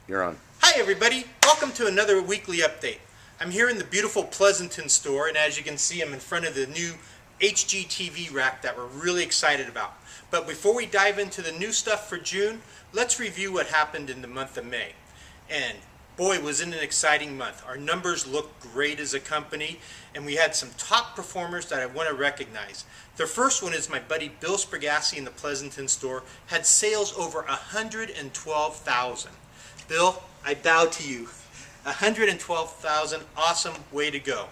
You're on. Hi everybody, welcome to another weekly update. I'm here in the beautiful Pleasanton store, and as you can see I'm in front of the new HGTV rack that we're really excited about. But before we dive into the new stuff for June, let's review what happened in the month of May. And boy, was it an exciting month. Our numbers look great as a company, and we had some top performers that I want to recognize. The first one is my buddy Bill Sprigassi in the Pleasanton store, had sales over 112,000. Bill, I bow to you. 112,000, awesome, way to go.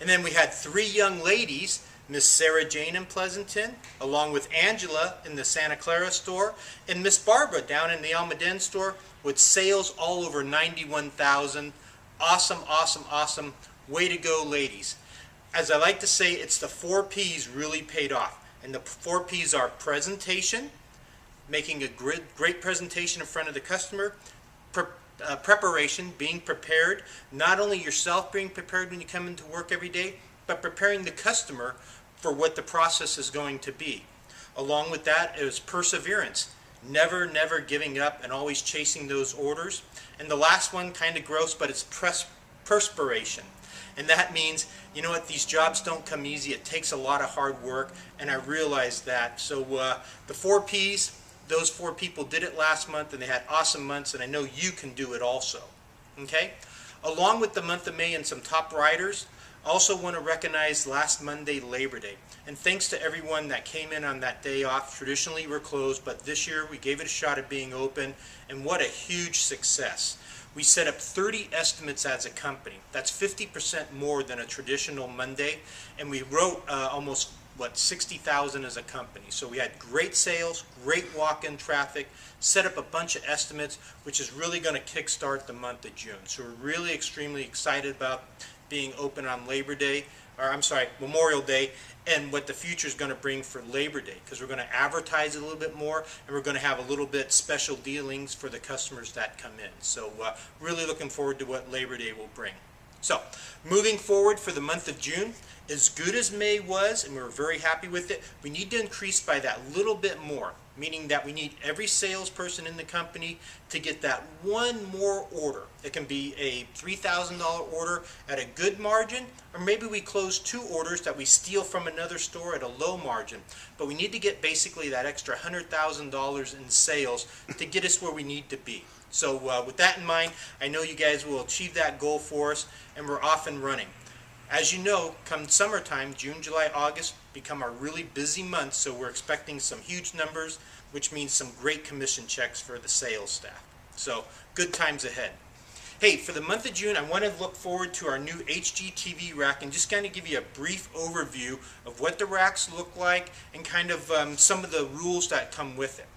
And then we had three young ladies, Miss Sarah Jane in Pleasanton, along with Angela in the Santa Clara store, and Miss Barbara down in the Almaden store with sales all over 91,000. Awesome, awesome, awesome. Way to go, ladies. As I like to say, it's the 4 P's really paid off. And the 4 P's are presentation, making a great presentation in front of the customer, preparation, being prepared, not only yourself being prepared when you come into work every day, but preparing the customer for what the process is going to be. Along with that is perseverance, never giving up and always chasing those orders. And the last one, kind of gross, but it's perspiration. And that means, you know what, these jobs don't come easy. It takes a lot of hard work, and I realize that. So the 4 P's, those 4 people did it last month, and they had awesome months, and I know you can do it also. Okay? Along with the month of May and some top riders, I also want to recognize last Monday, Labor Day. And thanks to everyone that came in on that day off. Traditionally we're closed, but this year we gave it a shot at being open, and what a huge success. We set up 30 estimates as a company. That's 50% more than a traditional Monday, and we wrote almost 60,000 as a company. So we had great sales, great walk-in traffic, set up a bunch of estimates, which is really going to kickstart the month of June. So we're really extremely excited about being open on Memorial Day, and what the future is going to bring for Labor Day, because we're going to advertise a little bit more, and we're going to have a little bit special dealings for the customers that come in. So really looking forward to what Labor Day will bring. So moving forward for the month of June, as good as May was, and we were very happy with it, we need to increase by that little bit more, meaning that we need every salesperson in the company to get that one more order. It can be a $3,000 order at a good margin, or maybe we close 2 orders that we steal from another store at a low margin. But we need to get basically that extra $100,000 in sales to get us where we need to be. So with that in mind, I know you guys will achieve that goal for us, and we're off and running. As you know, come summertime, June, July, August become our really busy months, so we're expecting some huge numbers, which means some great commission checks for the sales staff. So good times ahead. Hey, for the month of June, I want to look forward to our new HGTV rack and just kind of give you a brief overview of what the racks look like and kind of some of the rules that come with it.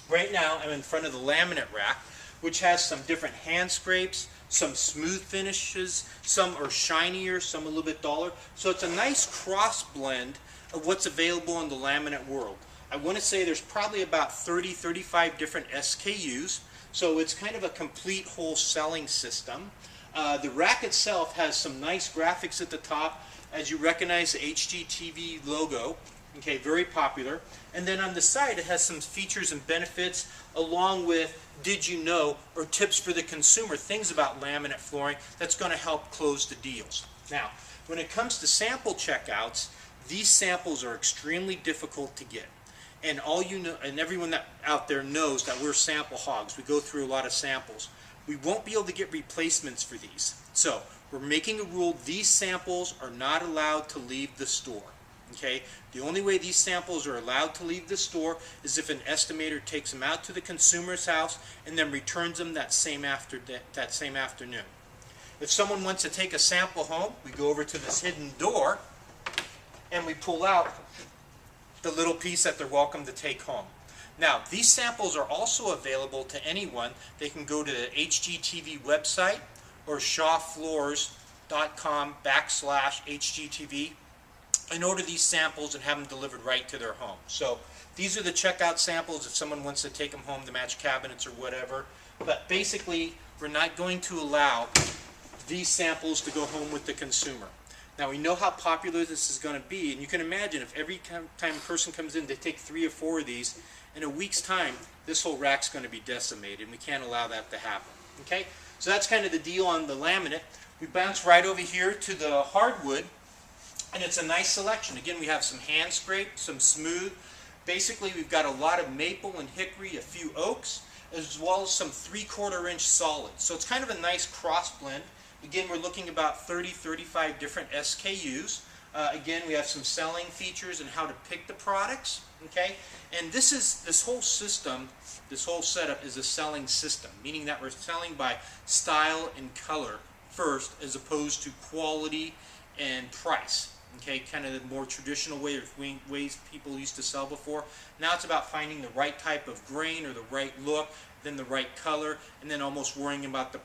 Right now, I'm in front of the laminate rack, which has some different hand scrapes, some smooth finishes, some are shinier, some a little bit duller. So it's a nice cross blend of what's available in the laminate world. I want to say there's probably about 30-35 different SKUs, so it's kind of a complete whole selling system. The rack itself has some nice graphics at the top. As you recognize, the HGTV logo. Okay, very popular. And then on the side it has some features and benefits along with did you know or tips for the consumer, things about laminate flooring that's going to help close the deals. Now, when it comes to sample checkouts, these samples are extremely difficult to get. And all you know, and everyone that out there knows that we're sample hogs. We go through a lot of samples. We won't be able to get replacements for these. So we're making a rule, these samples are not allowed to leave the store. Okay, the only way these samples are allowed to leave the store is if an estimator takes them out to the consumer's house and then returns them that same afternoon. If someone wants to take a sample home, we go over to this hidden door and we pull out the little piece that they're welcome to take home. Now, these samples are also available to anyone. They can go to the HGTV website or shawfloors.com/HGTV and order these samples and have them delivered right to their home. So these are the checkout samples if someone wants to take them home to match cabinets or whatever. But basically, we're not going to allow these samples to go home with the consumer. Now, we know how popular this is going to be, and you can imagine if every time a person comes in, they take 3 or 4 of these, in a week's time, this whole rack's going to be decimated, and we can't allow that to happen. Okay, so that's kind of the deal on the laminate. We bounce right over here to the hardwood, and it's a nice selection. Again, we have some hand scrape, some smooth. Basically, we've got a lot of maple and hickory, a few oaks, as well as some 3/4 inch solids. So it's kind of a nice cross blend. Again, we're looking about 35 different SKUs. Again, we have some selling features and how to pick the products. Okay, and this whole system, this whole setup is a selling system, meaning that we're selling by style and color first, as opposed to quality and price. Okay, kind of the more traditional ways people used to sell before. Now it's about finding the right type of grain or the right look, then the right color, and then almost worrying about the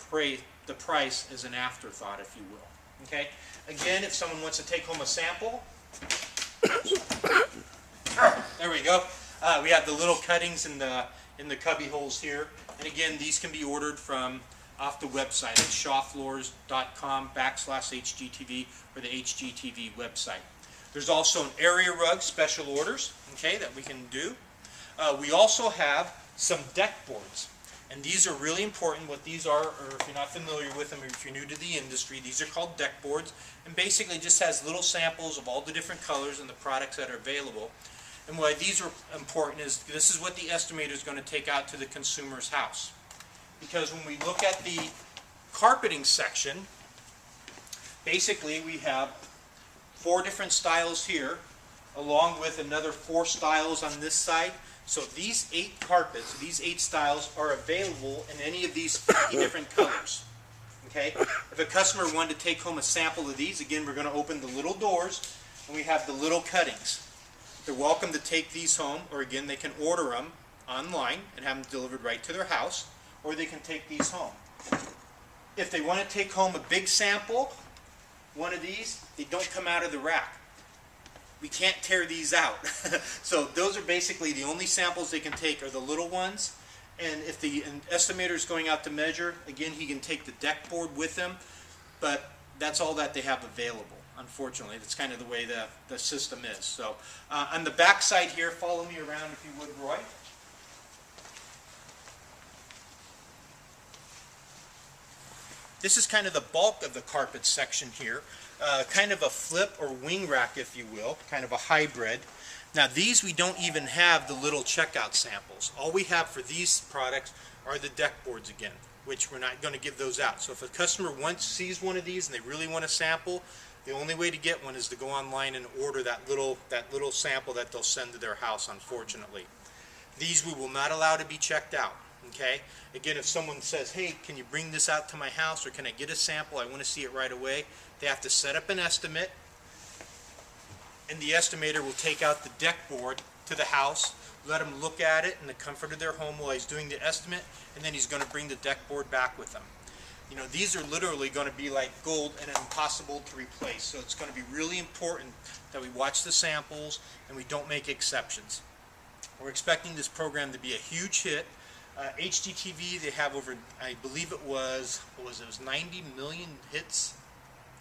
price as an afterthought, if you will. Okay, again, if someone wants to take home a sample, there we go. We have the little cuttings in the cubby holes here, and again, these can be ordered from off the website at shawfloors.com/HGTV or the HGTV website. There's also an area rug special orders, okay, that we can do. We also have some deck boards, and these are really important. What these are, or if you're not familiar with them, or if you're new to the industry, these are called deck boards, and basically just has little samples of all the different colors and the products that are available. And why these are important is this is what the estimator is going to take out to the consumer's house. Because when we look at the carpeting section, basically we have 4 different styles here, along with another 4 styles on this side. So these 8 carpets, these 8 styles are available in any of these 50 different colors. Okay? If a customer wanted to take home a sample of these, again, we're going to open the little doors, and we have the little cuttings. They're welcome to take these home, or again, they can order them online and have them delivered right to their house, or they can take these home. If they want to take home a big sample, one of these, they don't come out of the rack. We can't tear these out. So those are basically the only samples they can take are the little ones. And if the estimator is going out to measure, again, he can take the deck board with him, but that's all that they have available. Unfortunately, that's kind of the way the system is. So on the back side here, follow me around if you would, Roy. This is kind of the bulk of the carpet section here. Kind of a flip or wing rack, if you will, kind of a hybrid. Now these we don't even have the little checkout samples. All we have for these products are the deck boards again, which we're not going to give those out. So if a customer sees one of these and they really want a sample, the only way to get one is to go online and order that little sample that they'll send to their house, unfortunately. These we will not allow to be checked out. Okay? Again, if someone says, hey, can you bring this out to my house, or can I get a sample, I want to see it right away, they have to set up an estimate, and the estimator will take out the deck board to the house, let them look at it in the comfort of their home while he's doing the estimate, and then he's going to bring the deck board back with him. You know, these are literally going to be like gold and impossible to replace, so it's going to be really important that we watch the samples and we don't make exceptions. We're expecting this program to be a huge hit. HGTV, they have over, I believe it was 90 million hits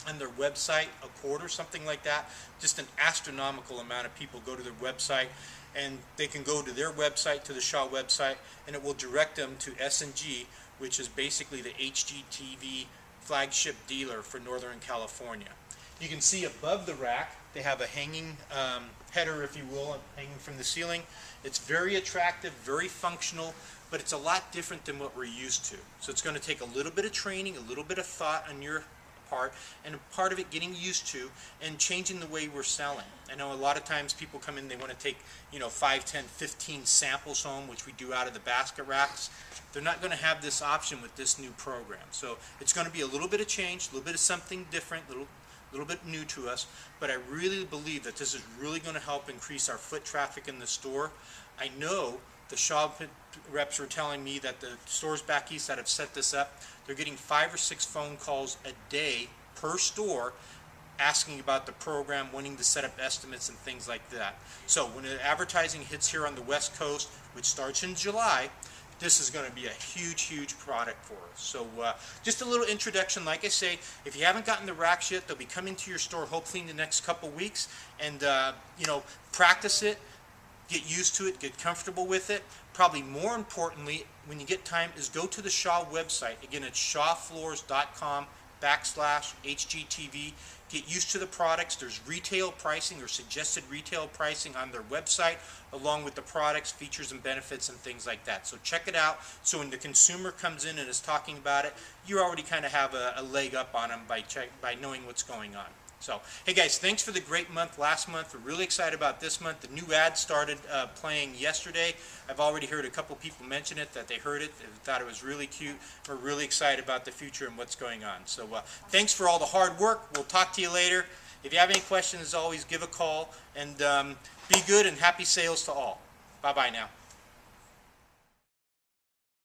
on their website a quarter, something like that. Just an astronomical amount of people go to their website, and they can go to their website, to the Shaw website, and it will direct them to S&G, which is basically the HGTV flagship dealer for Northern California. You can see above the rack, they have a hanging header, if you will, hanging from the ceiling. It's very attractive, very functional, but it's a lot different than what we're used to. So it's going to take a little bit of training, a little bit of thought on your part, and a part of it getting used to and changing the way we're selling. I know a lot of times people come in, they want to take 5, 10, 15 samples home, which we do out of the basket racks. They're not going to have this option with this new program. So it's going to be a little bit of change, a little bit of something different, a little bit new to us, but I really believe that this is really going to help increase our foot traffic in the store. I know the Shaw reps were telling me that the stores back east that have set this up, they're getting 5 or 6 phone calls a day per store asking about the program, wanting to set up estimates and things like that. So when the advertising hits here on the West Coast, which starts in July, this is going to be a huge, huge product for us. So just a little introduction. Like I say, if you haven't gotten the racks yet, they'll be coming to your store hopefully in the next couple weeks, and practice it. get used to it, get comfortable with it. Probably more importantly, when you get time, is go to the Shaw website. Again, it's shawfloors.com/HGTV. Get used to the products. There's retail pricing or suggested retail pricing on their website, along with the products, features, and benefits and things like that. So check it out. So when the consumer comes in and is talking about it, you already kind of have a leg up on them by knowing what's going on. So, hey guys, thanks for the great month last month. We're really excited about this month. The new ad started playing yesterday. I've already heard a couple people mention it, that they heard it, they thought it was really cute. We're really excited about the future and what's going on. So, thanks for all the hard work. We'll talk to you later. If you have any questions, as always, give a call. And be good and happy sales to all. Bye-bye now.